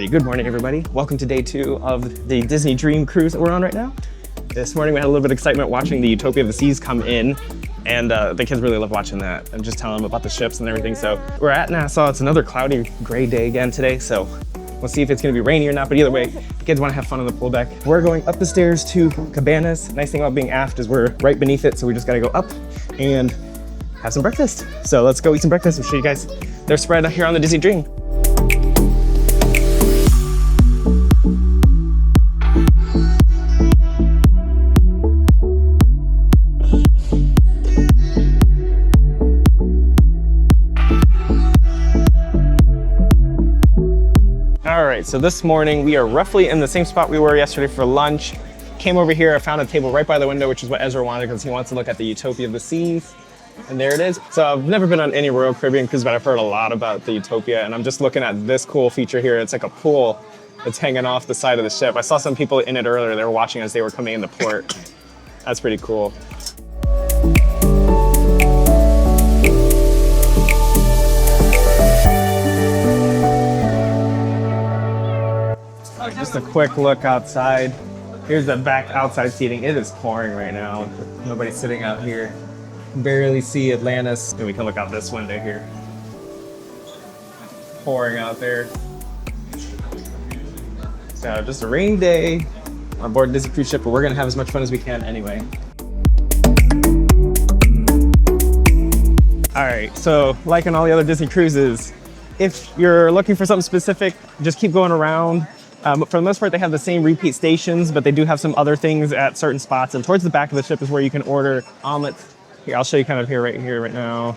Alrighty, good morning everybody. Welcome to day 2 of the Disney Dream cruise that we're on right now. This morning we had a little bit of excitement watching the Utopia of the Seas come in, and the kids really love watching that and just telling them about the ships and everything. So we're at Nassau. It's another cloudy, gray day again today, so we'll see if it's gonna be rainy or not, but either way, the kids wanna have fun on the pool deck. We're going up the stairs to Cabanas. Nice thing about being aft is we're right beneath it, so we just gotta go up and have some breakfast. So let's go eat some breakfast and show you guys their spread here on the Disney Dream. All right, so this morning we are roughly in the same spot we were yesterday for lunch. Came over here, I found a table right by the window, which is what Ezra wanted because he wants to look at the Utopia of the Seas. And there it is. So I've never been on any Royal Caribbean cruise, but I've heard a lot about the Utopia, and I'm just looking at this cool feature here. It's like a pool that's hanging off the side of the ship. I saw some people in it earlier. They were watching as they were coming into port. That's pretty cool. Just a quick look outside. Here's the back outside seating. It is pouring right now. Nobody's sitting out here. Barely see Atlantis. And we can look out this window here. Pouring out there. So just a rainy day on board Disney cruise ship, but we're gonna have as much fun as we can anyway. All right, so like on all the other Disney cruises, if you're looking for something specific, just keep going around. For the most part, they have the same repeat stations, but they do have some other things at certain spots. And towards the back of the ship is where you can order omelets. Here, I'll show you kind of right now.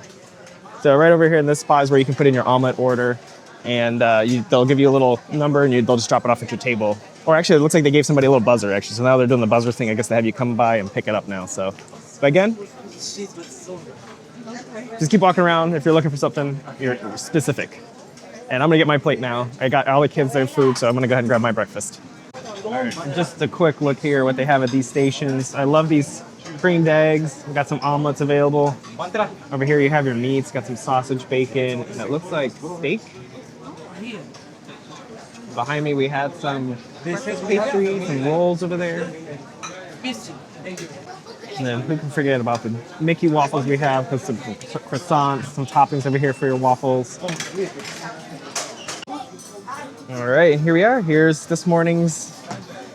So right over here in this spot is where you can put in your omelet order, and they'll give you a little number, and they'll just drop it off at your table. Or actually, it looks like they gave somebody a little buzzer, actually. So now they're doing the buzzer thing. I guess they have you come by and pick it up now. So, but again, just keep walking around if you're looking for something you're specific. And I'm gonna get my plate now. I got all the kids their food, so I'm gonna go ahead and grab my breakfast. All right, just a quick look here what they have at these stations. I love these creamed eggs. We got some omelets available. Over here you have your meats, got some sausage, bacon, and it looks like steak. Behind me we have some pastries, some rolls over there. And then who can forget about the Mickey waffles we have, with some croissants, some toppings over here for your waffles. All right, and here we are. Here's this morning's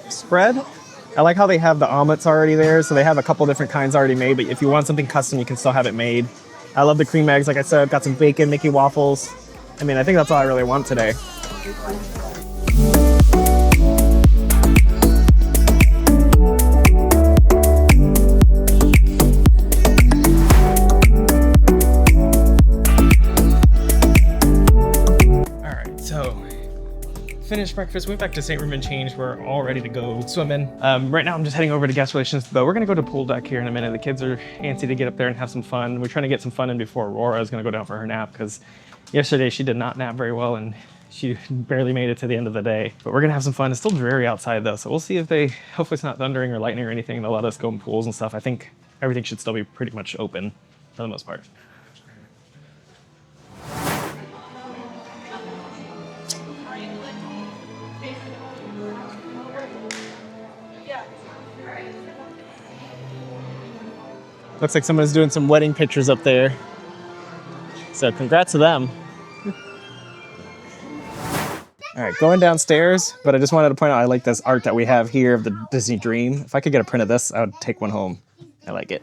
spread. I like how they have the omelets already there, so they have a couple different kinds already made, but if you want something custom, you can still have it made. I love the cream eggs, like I said. I've got some bacon, Mickey waffles. I mean, I think that's all I really want today. Finished breakfast, went back to St. Ramon, changed. We're all ready to go swimming. Right now I'm just heading over to guest relations, but we're gonna go to pool deck here in a minute. The kids are antsy to get up there and have some fun. We're trying to get some fun in before Aurora is gonna go down for her nap, because yesterday she did not nap very well and she barely made it to the end of the day. But we're gonna have some fun. It's still dreary outside though, so we'll see if hopefully it's not thundering or lightning or anything. They'll let us go in pools and stuff. I think everything should still be pretty much open for the most part. Looks like someone's doing some wedding pictures up there. So congrats to them. All right, going downstairs, but I just wanted to point out I like this art that we have here of the Disney Dream. If I could get a print of this, I would take one home. I like it.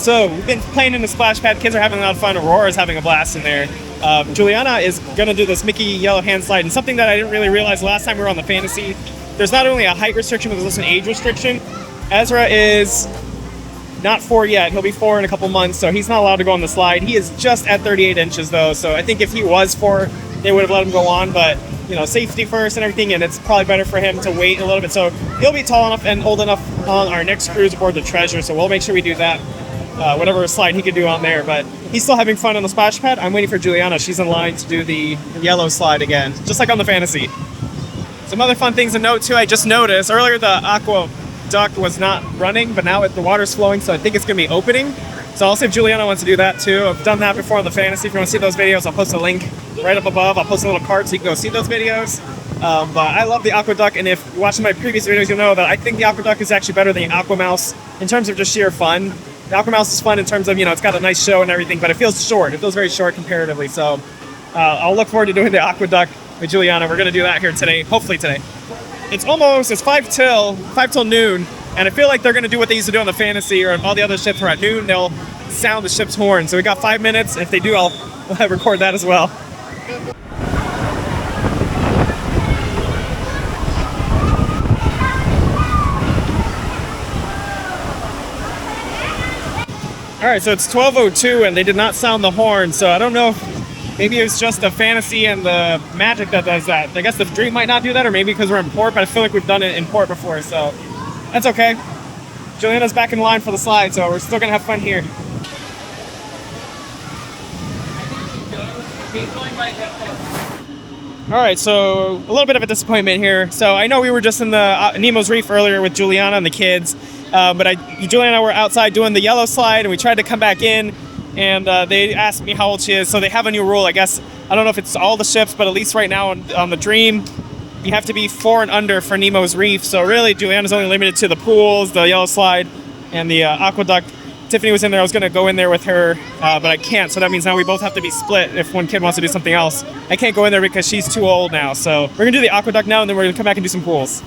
So we've been playing in the splash pad. Kids are having a lot of fun. Aurora's having a blast in there. Juliana is gonna do this Mickey yellow hand slide, and something that I didn't really realize last time we were on the fantasy, there's not only a height restriction, but there's also an age restriction. Ezra is not 4 yet. He'll be 4 in a couple months, so he's not allowed to go on the slide. He is just at 38 inches though, so I think if he was 4, they would have let him go on, but you know, safety first and everything, and it's probably better for him to wait a little bit. So he'll be tall enough and old enough on our next cruise aboard the Treasure, so we'll make sure we do that. Whatever slide he could do on there, but he's still having fun on the splash pad. I'm waiting for Juliana. She's in line to do the yellow slide again, just like on the fantasy. Some other fun things to note too, I just noticed earlier the AquaDuck was not running, but now the water's flowing, so I think it's gonna be opening. So I'll see if Juliana wants to do that too. I've done that before on the fantasy. If you want to see those videos, I'll post a link right up above. I'll post a little card so you can go see those videos. But I love the AquaDuck, and if you're watching my previous videos, you'll know that I think the AquaDuck is actually better than the AquaMouse in terms of just sheer fun. The AquaMouse is fun in terms of, you know, it's got a nice show and everything, but it feels short. It feels very short comparatively. So I'll look forward to doing the AquaDuck with Juliana. We're going to do that here today, hopefully today. It's 5 till noon, and I feel like they're going to do what they used to do on the fantasy or all the other ships where at noon they'll sound the ship's horn. So we got 5 minutes. If they do, I'll record that as well. All right, so it's 12:02 and they did not sound the horn, so I don't know if maybe it's just the fantasy and the magic that does that. I guess the dream might not do that, or maybe because we're in port, but I feel like we've done it in port before, so that's okay. Juliana's back in line for the slide, so we're still gonna have fun here. All right, so a little bit of a disappointment here. So I know we were just in the Nemo's Reef earlier with Juliana and the kids, but Juliana and I were outside doing the yellow slide, and we tried to come back in, and they asked me how old she is. So they have a new rule, I guess. I don't know if it's all the ships, but at least right now on the Dream, you have to be 4 and under for Nemo's Reef. So really, Juliana's only limited to the pools, the yellow slide, and the AquaDuck. Tiffany was in there. I was going to go in there with her, but I can't. So that means now we both have to be split if one kid wants to do something else. I can't go in there because she's too old now. So we're going to do the AquaDuck now, and then we're going to come back and do some pools.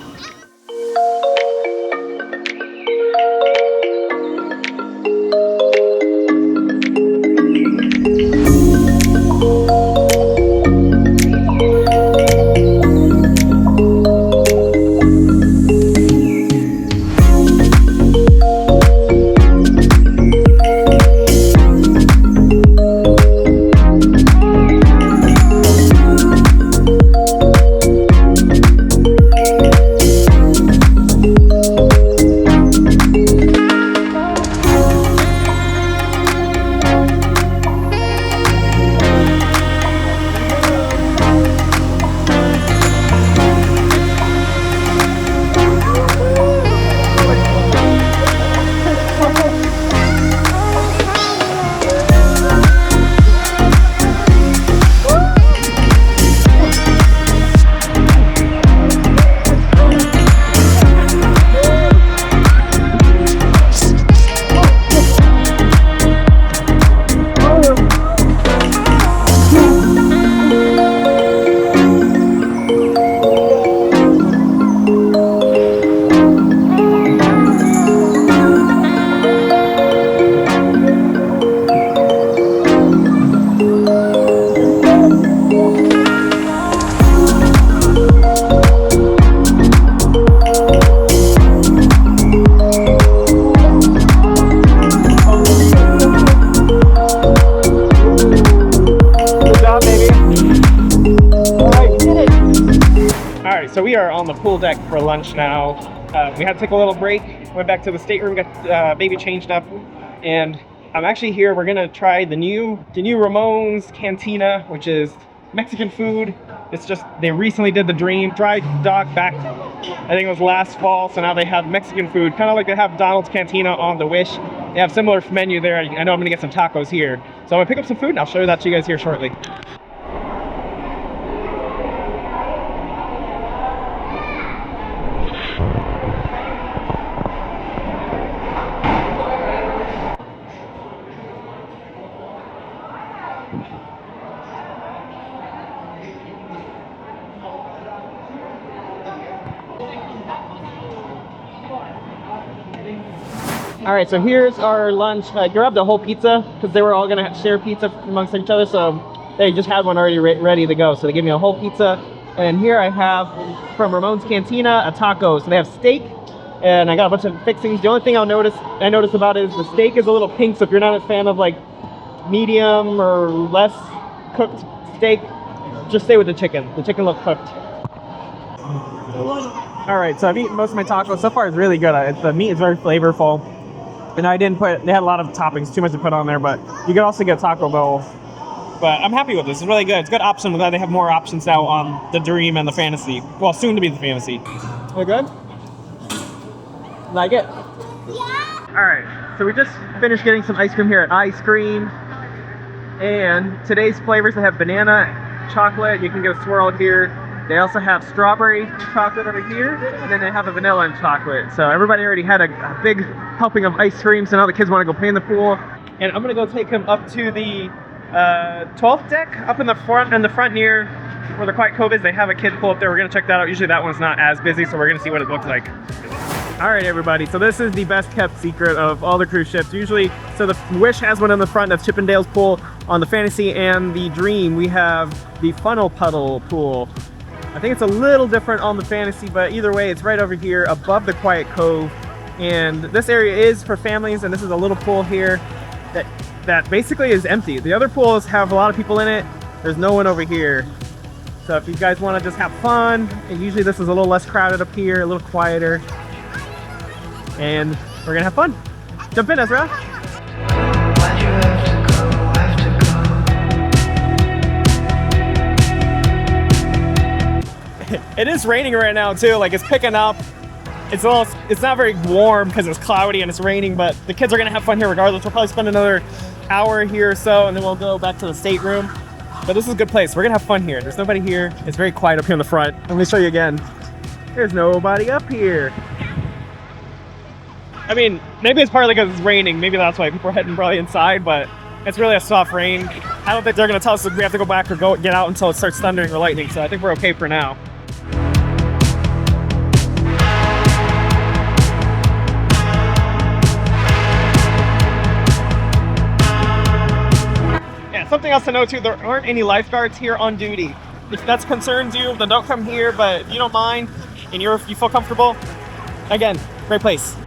So we are on the pool deck for lunch now. We had to take a little break, went back to the stateroom, got baby changed up, and I'm actually here. We're gonna try the new Ramon's Cantina, which is Mexican food. It's just, they recently did the Dream dry dock back, I think it was last fall, so now they have Mexican food, kind of like they have Donald's Cantina on the Wish. They have similar menu there. I know I'm gonna get some tacos here. So I'm gonna pick up some food and I'll show that to you guys here shortly. All right, so here's our lunch. I grabbed a whole pizza because they were all gonna share pizza amongst each other, so they just had one already ready to go. So they gave me a whole pizza. And here I have from Ramon's Cantina a taco. So they have steak, and I got a bunch of fixings. The only thing I noticed about it is the steak is a little pink. So if you're not a fan of like medium or less cooked steak, just stay with the chicken. The chicken looks cooked. All right, so I've eaten most of my tacos. So far, it's really good. The meat is very flavorful. And they had a lot of toppings, too much to put on there, but you could also get Taco Bell. But I'm happy with this. It's really good. It's a good option. I'm glad they have more options now on the Dream and the Fantasy. Well, soon to be the Fantasy. Are you good? Like it? Yeah. All right, so we just finished getting some ice cream here at Ice Cream. And today's flavors, they have banana, chocolate. You can get a swirl here. They also have strawberry chocolate over here, and then they have a vanilla and chocolate. So everybody already had a big helping of ice cream, so now the kids want to go play in the pool. And I'm gonna go take them up to the 12th deck, up in the front near where the Quiet Cove is. They have a kid pool up there. We're gonna check that out. Usually that one's not as busy, so we're gonna see what it looks like. All right, everybody, so this is the best kept secret of all the cruise ships. Usually, so the Wish has one in the front, that's Chippendale's pool. On the Fantasy and the Dream, we have the Funnel Puddle pool. I think it's a little different on the Fantasy, but either way, it's right over here above the Quiet Cove. And this area is for families, and this is a little pool here that basically is empty. The other pools have a lot of people in it. There's no one over here. So if you guys want to just have fun, and usually this is a little less crowded up here, a little quieter. And we're gonna have fun. Jump in, Ezra. It is raining right now too, like it's picking up. It's not very warm because it's cloudy and it's raining, but the kids are gonna have fun here regardless. We'll probably spend another hour here or so, and then we'll go back to the stateroom. But this is a good place. We're gonna have fun here. There's nobody here. It's very quiet up here in the front. Let me show you again. There's nobody up here. I mean, maybe it's partly because it's raining. Maybe that's why people are heading probably inside, but it's really a soft rain. I don't think they're gonna tell us if we have to go back or get out until it starts thundering or lightning, so I think we're okay for now. Something else to note too, there aren't any lifeguards here on duty. If that concerns you, then don't come here, but if you don't mind and you feel comfortable, again, great place.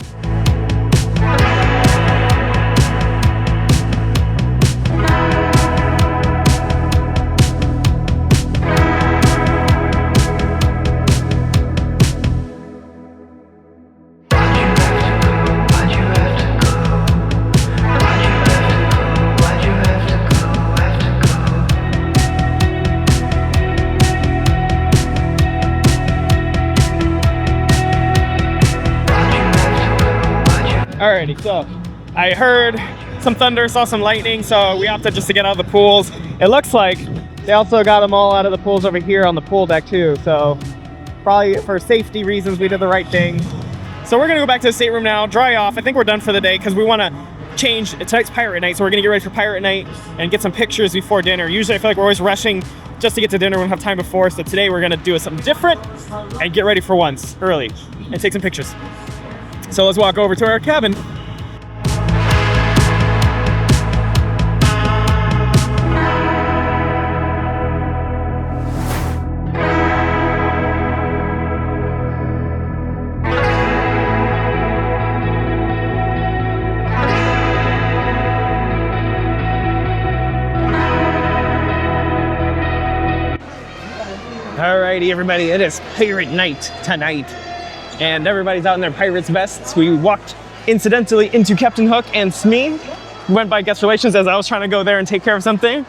Alrighty, so I heard some thunder, saw some lightning, so we opted just to get out of the pools. It looks like they also got them all out of the pools over here on the pool deck too, so probably for safety reasons we did the right thing. So we're gonna go back to the stateroom now, dry off. I think we're done for the day because we want to change. Tonight's pirate night, so we're gonna get ready for pirate night and get some pictures before dinner. Usually I feel like we're always rushing just to get to dinner. We don't have time before, so today we're gonna do something different and get ready for once early and take some pictures. So let's walk over to our cabin. Alrighty, everybody, it is pirate night tonight. And everybody's out in their pirate's vests. We walked incidentally into Captain Hook and Smee. We went by guest relations as I was trying to go there and take care of something.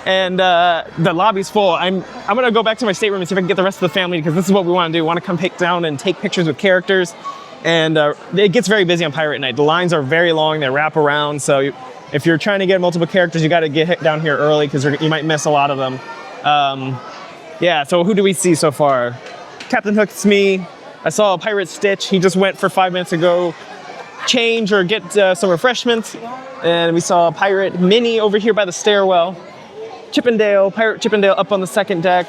And the lobby's full. I'm gonna go back to my stateroom and see if I can get the rest of the family because this is what we wanna do. We wanna come pick down and take pictures with characters. And it gets very busy on pirate night. The lines are very long, they wrap around. So if you're trying to get multiple characters, you gotta get down here early because you might miss a lot of them. Yeah, so who do we see so far? Captain Hook, Smee. I saw a pirate Stitch. He just went for 5 minutes to go change or get some refreshments. And we saw a pirate Minnie over here by the stairwell. Chippendale, pirate Chippendale up on the second deck.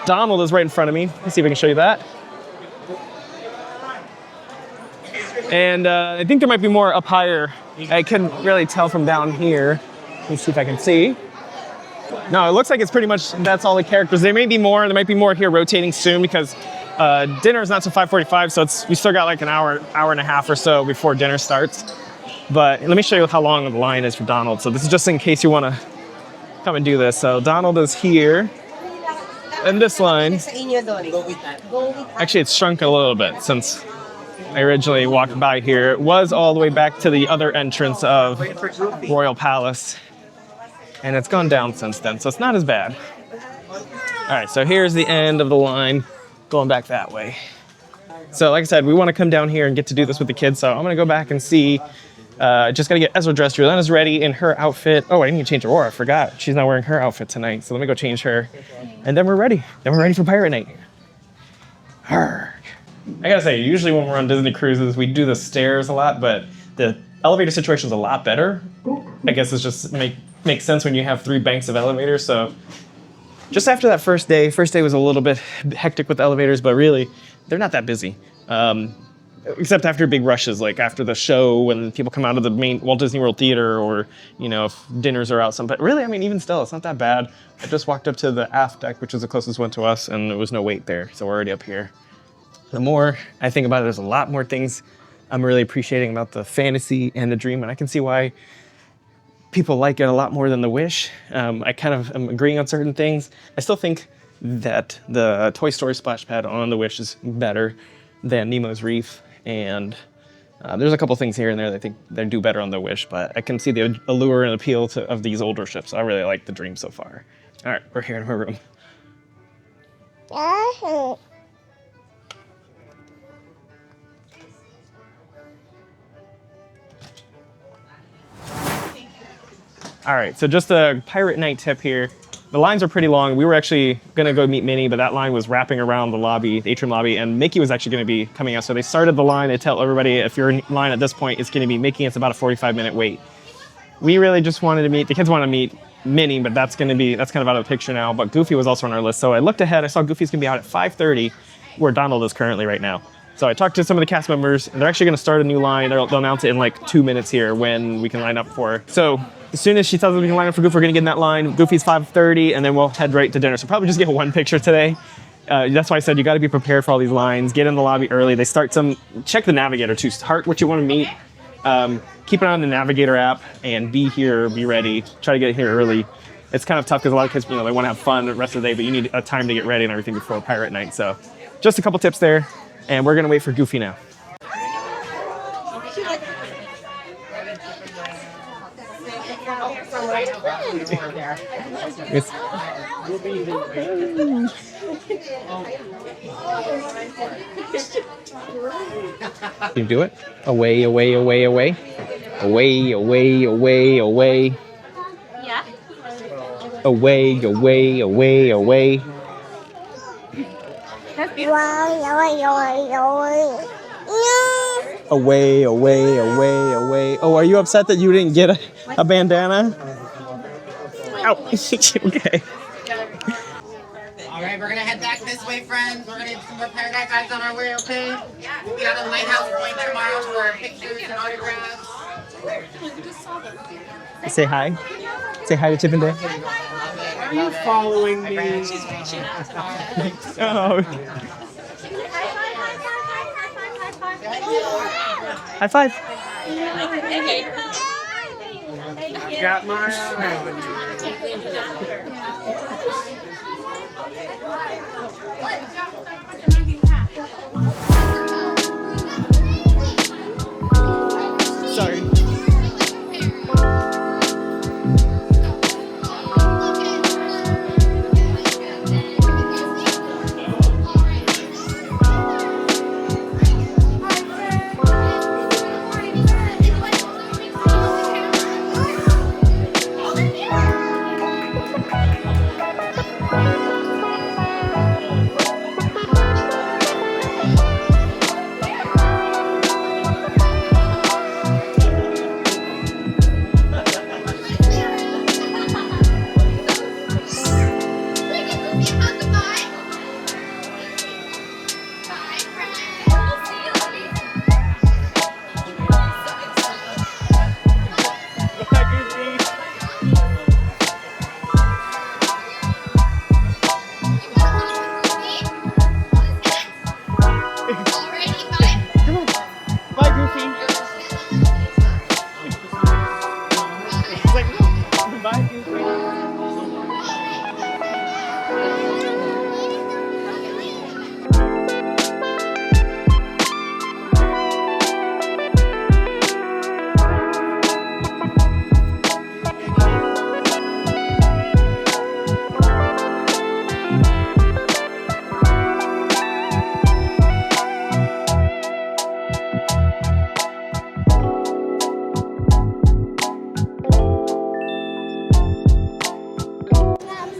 Donald is right in front of me. Let's see if I can show you that. And I think there might be more up higher. I couldn't really tell from down here. Let me see if I can see. No, it looks like it's pretty much, that's all the characters. There might be more here rotating soon because dinner is not till 5:45, so we still got like an hour and a half or so before dinner starts. But let me show you how long the line is for Donald. So this is just in case you want to come and do this. So Donald is here. And this line, actually it's shrunk a little bit since I originally walked by here. It was all the way back to the other entrance of Royal Palace. And it's gone down since then, so it's not as bad. All right, so here's the end of the line going back that way. So like I said, we want to come down here and get to do this with the kids, so I'm going to go back and see. Just got to get Ezra dressed. Rihanna's ready in her outfit. Oh, I didn't even change Aurora. I forgot. She's not wearing her outfit tonight, so let me go change her. And then we're ready. Then we're ready for Pirate Night. Arrgh. I gotta say, usually when we're on Disney cruises, we do the stairs a lot, but the elevator situation's a lot better. I guess it's just makes sense when you have 3 banks of elevators. So just after that first day was a little bit hectic with elevators, but really, they're not that busy. Except after big rushes, like after the show, when people come out of the main Walt Disney World Theater, or, you know, if dinners are out some. But really, I mean, even still, it's not that bad. I just walked up to the aft deck, which is the closest one to us, and there was no wait there, so we're already up here. The more I think about it, there's a lot more things I'm really appreciating about the Fantasy and the Dream, and I can see why people like it a lot more than the Wish. I kind of am agreeing on certain things. I still think that the Toy Story splash pad on the Wish is better than Nemo's Reef. And there's a couple things here and there that I think they do better on the Wish, but I can see the allure and appeal of these older ships. I really like the Dream so far. All right, we're here in her room. All right, so just a Pirate Night tip here. The lines are pretty long. We were actually gonna go meet Minnie, but that line was wrapping around the lobby, the atrium lobby, and Mickey was actually gonna be coming out. So they started the line. They tell everybody if you're in line at this point, it's gonna be Mickey. It's about a 45-minute wait. We really just wanted to meet, the kids want to meet Minnie, but that's kind of out of the picture now. But Goofy was also on our list. So I looked ahead, I saw Goofy's gonna be out at 5:30, where Donald is currently right now. So I talked to some of the cast members, and they're actually gonna start a new line. They'll announce it in like 2 minutes here when we can line up for. So as soon as she tells us we can line up for Goofy, we're gonna get in that line. Goofy's 5:30, and then we'll head right to dinner. So probably just get one picture today. That's why I said you gotta be prepared for all these lines. Get in the lobby early. They start check the navigator too. Heart what you wanna meet. Keep it on the navigator app, and be ready. Try to get here early. It's kind of tough because a lot of kids, they wanna have fun the rest of the day, but you need a time to get ready and everything before Pirate Night. So just a couple tips there, and we're gonna wait for Goofy now. Can you do it? Away, away, away, away. Away, away, away, away. Yeah. Away, away, away, away. Away, away, away, away. Oh, are you upset that you didn't get a bandana? Ow. Okay. All right, we're gonna head back this way, friends. We're gonna get some more Paradise Eyes on our way, okay? We'll be on the Lighthouse Point tomorrow for pictures and autographs. Say hi. Say hi to Chip and Dale. Are you following me? She's reaching out to us. Oh. High five. Okay. Got my Sorry.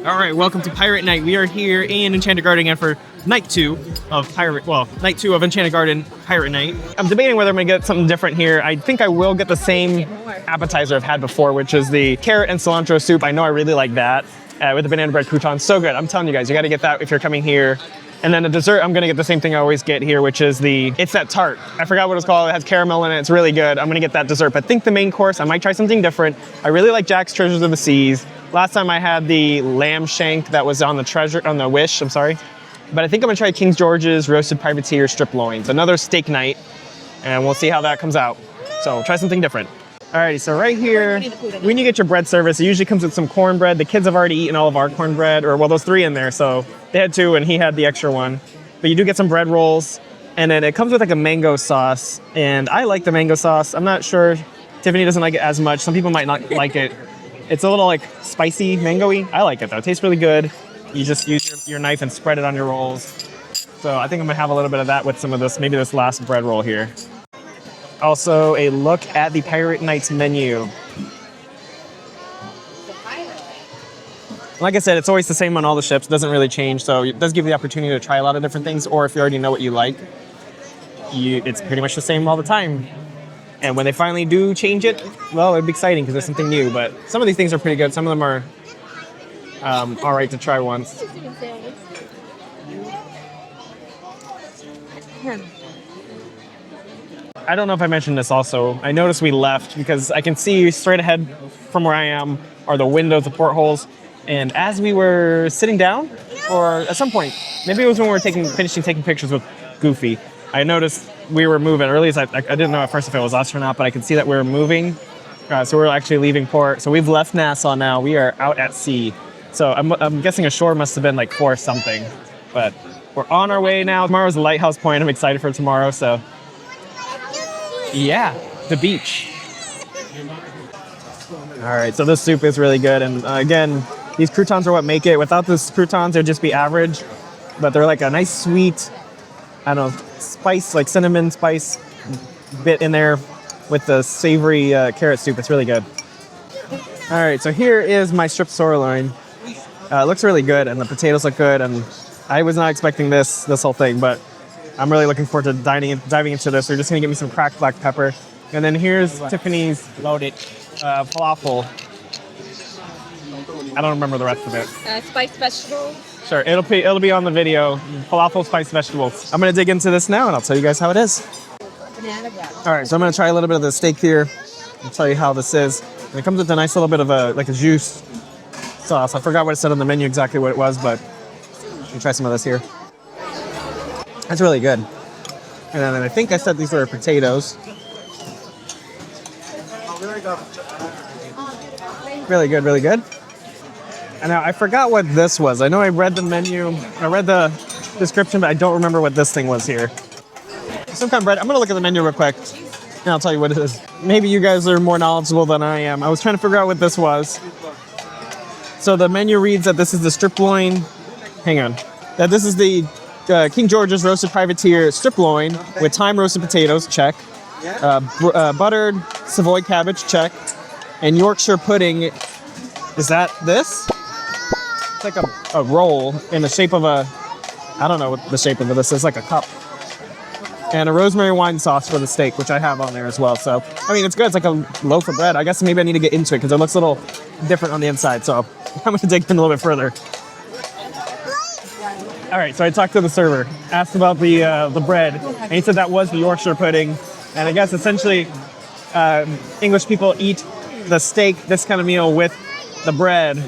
All right, welcome to Pirate Night. We are here in Enchanted Garden again for night two of Enchanted Garden Pirate Night. I'm debating whether I'm gonna get something different here. I think I will get the same appetizer I've had before, which is the carrot and cilantro soup. I know I really like that with the banana bread croutons. So good. I'm telling you guys, you gotta get that if you're coming here. And then the dessert, I'm gonna get the same thing I always get here, which is it's that tart. I forgot what it's called. It has caramel in it. It's really good. I'm gonna get that dessert. But I think the main course, I might try something different. I really like Jack's Treasures of the Seas. Last time I had the lamb shank that was on the Wish, I'm sorry. But I think I'm gonna try King George's roasted privateer strip loins. Another steak night, and we'll see how that comes out. So try something different. Alrighty, so right here, when you get your bread service, it usually comes with some cornbread. The kids have already eaten all of our cornbread, or well, those 3 in there, so they had 2 and he had the extra one. But you do get some bread rolls, and then it comes with like a mango sauce, and I like the mango sauce. I'm not sure, Tiffany doesn't like it as much. Some people might not like it. It's a little like spicy, mango-y. I like it though, it tastes really good. You just use your knife and spread it on your rolls. So I think I'm gonna have a little bit of that with some of this, maybe this last bread roll here. Also, a look at the Pirate Nights menu. Like I said, it's always the same on all the ships. It doesn't really change, so it does give you the opportunity to try a lot of different things, or if you already know what you like, it's pretty much the same all the time. And when they finally do change it, well, it'd be exciting because there's something new, but some of these things are pretty good. Some of them are all right to try once. I don't know if I mentioned this also. I noticed we left because I can see straight ahead from where I am are the windows, the portholes. And as we were sitting down, or at some point, maybe it was when we were finishing taking pictures with Goofy, I noticed we were moving. Or at least I didn't know at first if it was us or not, but I could see that we were moving. So we're actually leaving port. So we've left Nassau now. We are out at sea. So I'm guessing ashore must have been like 4 something. But we're on our way now. Tomorrow's the lighthouse point. I'm excited for tomorrow. So yeah, the beach. All right, so this soup is really good. And again, these croutons are what make it. Without these croutons, they'd just be average. But they're like a nice sweet, I don't know, spice, like cinnamon spice bit in there with the savory carrot soup. It's really good. All right, so here is my strip sirloin. It looks really good, and the potatoes look good. And I was not expecting this whole thing, but I'm really looking forward to diving into this. We're just gonna get me some cracked black pepper. And then here's Tiffany's loaded falafel. I don't remember the rest of it. Spiced vegetables. Sure, it'll be on the video. Falafel spiced vegetables. I'm gonna dig into this now, and I'll tell you guys how it is. All right, so I'm gonna try a little bit of the steak here. I'll tell you how this is. And it comes with a nice little bit of a juice sauce. I forgot what it said on the menu exactly what it was, but let me try some of this here. That's really good. And then I think I said these were potatoes. Really good, really good. And now I forgot what this was. I know I read the menu, I read the description, but I don't remember what this thing was here. Some kind of bread. I'm gonna look at the menu real quick, and I'll tell you what it is. Maybe you guys are more knowledgeable than I am. I was trying to figure out what this was. So the menu reads that this is the strip loin. Hang on. That this is the King George's roasted privateer strip loin with thyme roasted potatoes. Check. Buttered Savoy cabbage. Check. And Yorkshire pudding. Is that this? It's like a roll in the shape of I don't know what the shape of this is, like a cup. And a rosemary wine sauce for the steak, which I have on there as well. So, I mean, it's good. It's like a loaf of bread. I guess maybe I need to get into it because it looks a little different on the inside. So I'm going to dig in a little bit further. All right, so I talked to the server, asked about the bread, and he said that was the Yorkshire pudding. And I guess essentially English people eat the steak, this kind of meal, with the bread.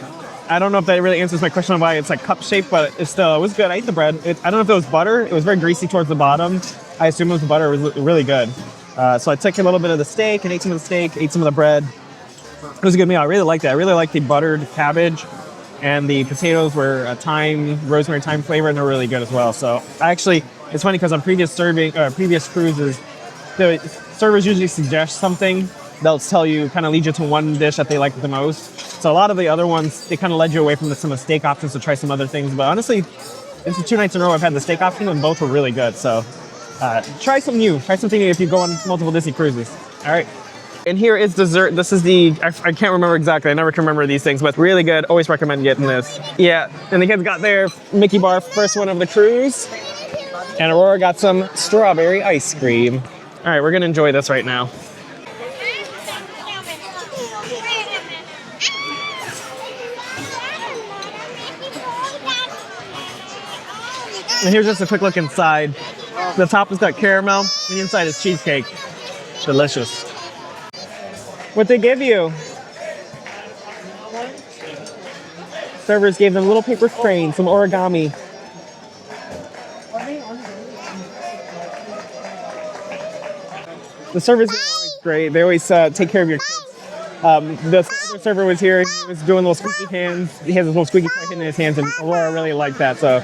I don't know if that really answers my question on why it's like cup shaped, but it was good. I ate the bread. I don't know if it was butter. It was very greasy towards the bottom. I assume it was the butter. It was really good. So I took a little bit of the steak and ate some of the steak, ate some of the bread. It was a good meal. I really liked it. I really liked the buttered cabbage, and the potatoes were rosemary thyme flavor, and they're really good as well. So actually, it's funny because on previous cruises, the servers usually suggest something. They'll tell you, kind of lead you to one dish that they like the most. So a lot of the other ones, they kind of led you away from some of the steak options to try some other things. But honestly, it's the 2 nights in a row I've had the steak option, and both were really good. So try something new. Try something new if you go on multiple Disney cruises. All right. And here is dessert. This is I can't remember exactly. I never can remember these things, but really good. Always recommend getting this. Yeah, and the kids got their Mickey bar, first one of the cruise. And Aurora got some strawberry ice cream. All right, we're gonna enjoy this right now. And here's just a quick look inside. The top has got caramel, the inside is cheesecake. Delicious. What'd they give you? Servers gave them a little paper crane, some origami. The servers are always great. They always take care of your kids. The other server was here. He was doing little squeaky hands. He has his little squeaky toy in his hands, and Aurora really liked that. So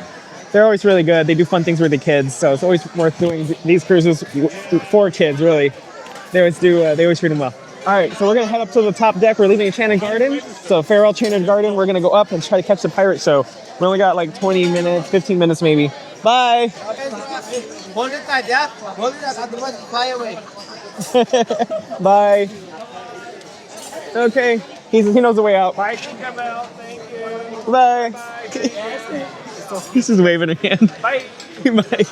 they're always really good. They do fun things with the kids, so it's always worth doing these cruises for kids. Really, they always do. They always treat them well. All right, so we're gonna head up to the top deck. We're leaving Enchanted Garden. So farewell, Enchanted Garden. We're gonna go up and try to catch the pirate show. We only got like 20 minutes, 15 minutes maybe. Bye. Hold it tight, yeah? Hold it tight, otherwise fly away. Bye. Okay, he knows the way out. Bye, Tinkerbell. Thank you. Bye. Bye. He's just waving a hand. Bye. Bye.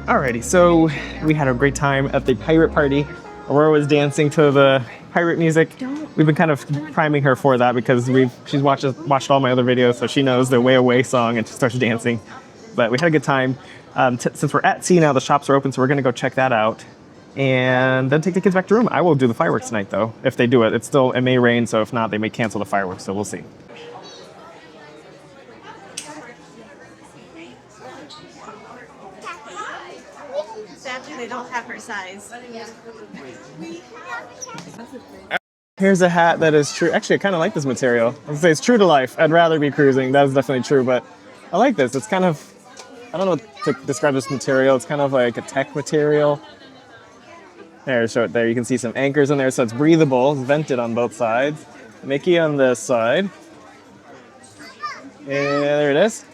Alrighty, so we had a great time at the pirate party. Aurora was dancing to the pirate music. We've been kind of priming her for that because she's watched all my other videos, so she knows the Way Away song and she starts dancing. But we had a good time. Since we're at sea now, the shops are open, so we're gonna go check that out and then take the kids back to room. I will do the fireworks tonight though, if they do it. It may rain, so if not, they may cancel the fireworks, so we'll see. They don't have her size. Here's a hat that is true. Actually, I kind of like this material. I would say it's true to life. I'd rather be cruising. That is definitely true, but I like this. It's kind of, I don't know what to describe this material. It's kind of like a tech material. There, show it there. You can see some anchors in there, so it's breathable. It's vented on both sides. Mickey on this side. And there it is.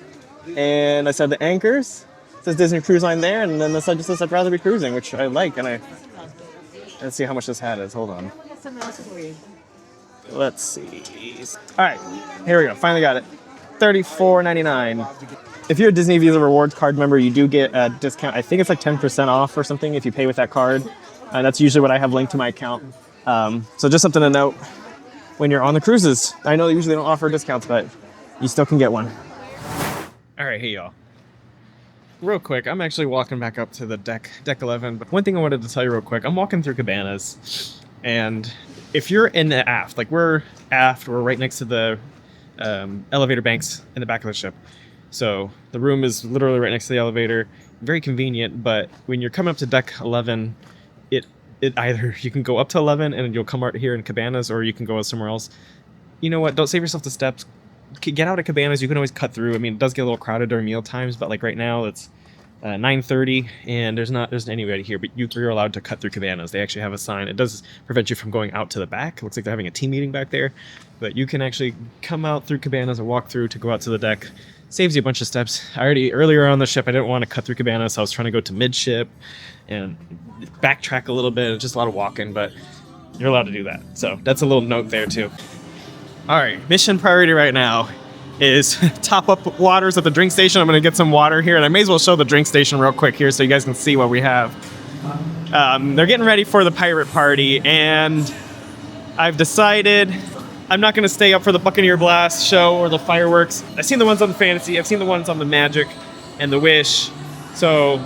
And I said the anchors. It says Disney Cruise Line there, and then this side just says I'd rather be cruising, which I like. And let's see how much this hat is. Hold on. Let's see. All right, here we go. Finally got it. $34.99. If you're a Disney Visa Rewards card member, you do get a discount. I think it's like 10% off or something if you pay with that card. That's usually what I have linked to my account. So just something to note. when you're on the cruises. I know they usually don't offer discounts, but you still can get one. All right, hey y'all. Real quick, I'm actually walking back up to the deck 11, but one thing I wanted to tell you real quick, I'm walking through cabanas, and if you're in the aft, like we're aft, we're right next to the elevator banks in the back of the ship. So the room is literally right next to the elevator, very convenient, but when you're coming up to deck 11, it either you can go up to 11 and you'll come out here in cabanas, or you can go somewhere else. You know what, don't save yourself the steps. Get out of cabanas, you can always cut through. I mean, it does get a little crowded during meal times, but like right now it's 9:30 and there's anybody here, but you're allowed to cut through cabanas. They actually have a sign. It does prevent you from going out to the back. It looks like they're having a team meeting back there, but you can actually come out through cabanas or walk through to go out to the deck. Saves you a bunch of steps. Earlier on the ship, I didn't want to cut through cabanas, so I was trying to go to midship and backtrack a little bit. It's just a lot of walking, but you're allowed to do that. So that's a little note there too. All right, mission priority right now is top up waters at the drink station. I'm gonna get some water here, and I may as well show the drink station real quick here so you guys can see what we have. They're getting ready for the pirate party, and I've decided I'm not gonna stay up for the Buccaneer Blast show or the fireworks. I've seen the ones on the Fantasy, I've seen the ones on the Magic and the Wish, so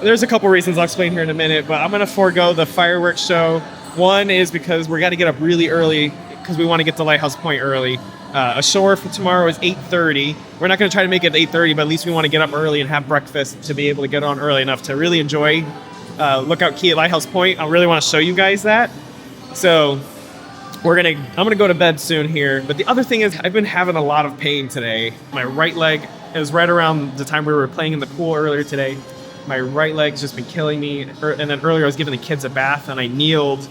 there's a couple reasons I'll explain here in a minute, but I'm gonna forego the fireworks show. One is because we're gotta get up really early because we want to get to Lighthouse Point early. Ashore for tomorrow is 8:30. We're not going to try to make it 8:30, but at least we want to get up early and have breakfast to be able to get on early enough to really enjoy Lookout Key at Lighthouse Point. I really want to show you guys that. So I'm gonna go to bed soon here. But the other thing is I've been having a lot of pain today. My right leg, it was right around the time we were playing in the pool earlier today. My right leg's just been killing me. And then earlier I was giving the kids a bath and I kneeled,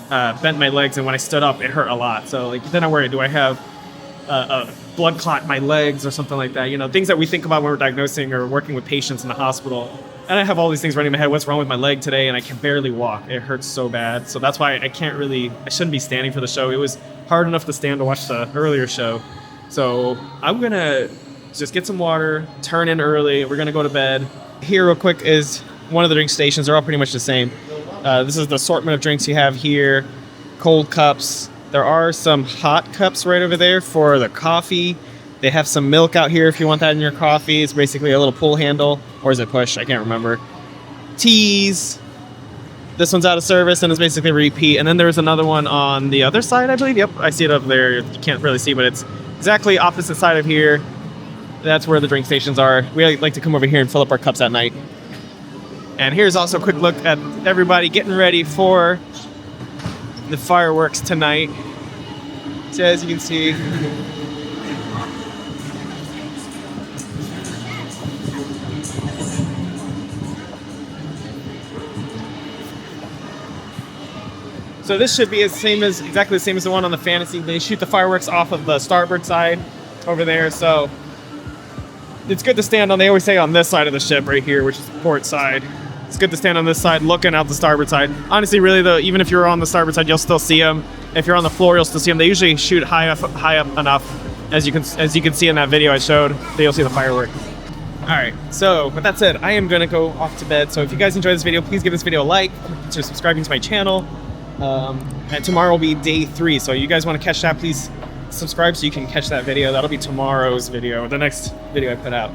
bent my legs, and when I stood up, it hurt a lot. So like, then I worry, do I have a blood clot in my legs or something like that? You know, things that we think about when we're diagnosing or working with patients in the hospital. And I have all these things running in my head. What's wrong with my leg today? And I can barely walk. It hurts so bad. So that's why I shouldn't be standing for the show. It was hard enough to stand to watch the earlier show. So I'm gonna just get some water, turn in early. We're gonna go to bed. Here real quick is one of the drink stations. They're all pretty much the same. This is the assortment of drinks you have here. Cold cups. There are some hot cups right over there for the coffee. They have some milk out here if you want that in your coffee. It's basically a little pull handle. Or is it push? I can't remember. Teas. This one's out of service and it's basically a repeat. And then there's another one on the other side, I believe. Yep, I see it up there. You can't really see, but it's exactly opposite side of here. That's where the drink stations are. We like to come over here and fill up our cups at night. And here's also a quick look at everybody getting ready for the fireworks tonight. So as you can see, so this should be exactly the same as the one on the Fantasy. They shoot the fireworks off of the starboard side over there, so it's good to stand on. They always say on this side of the ship right here, which is the port side. It's good to stand on this side, looking out the starboard side. Honestly, really though, even if you're on the starboard side, you'll still see them. If you're on the floor, you'll still see them. They usually shoot high up enough, as you can see in that video I showed, that you'll see the fireworks. All right, so with that said, I am gonna go off to bed. So if you guys enjoyed this video, please give this video a like, consider subscribing to my channel. And tomorrow will be day 3. So you guys want to catch that, please subscribe so you can catch that video. That'll be tomorrow's video, the next video I put out.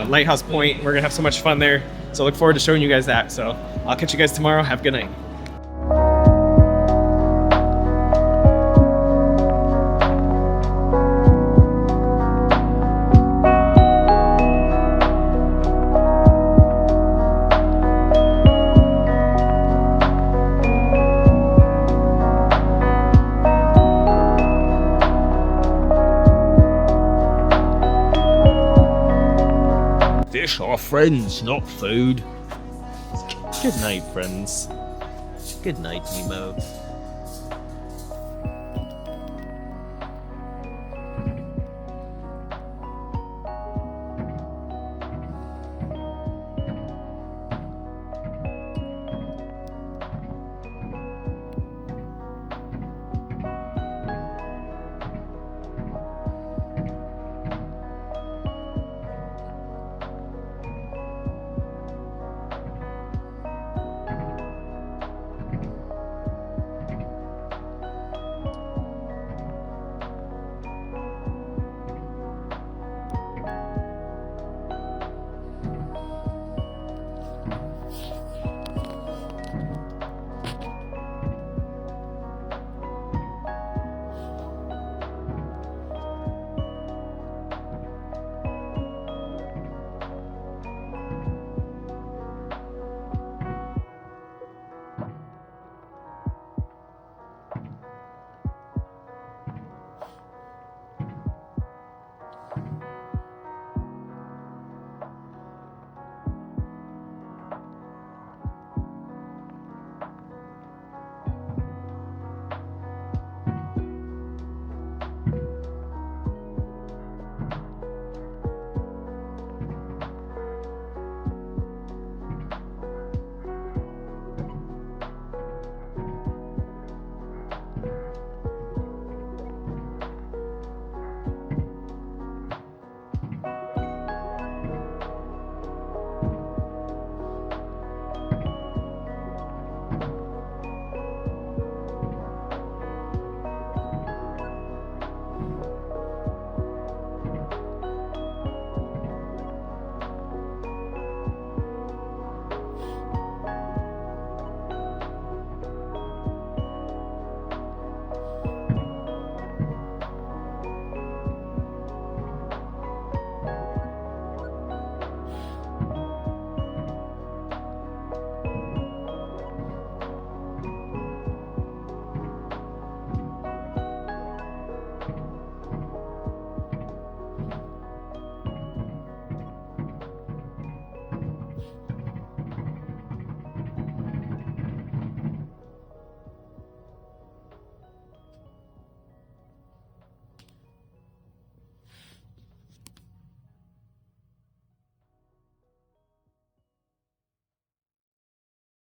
Lighthouse Point, we're gonna have so much fun there. So look forward to showing you guys that. So I'll catch you guys tomorrow. Have a good night. Fish are friends, not food. Good night, friends. Good night, Nemo.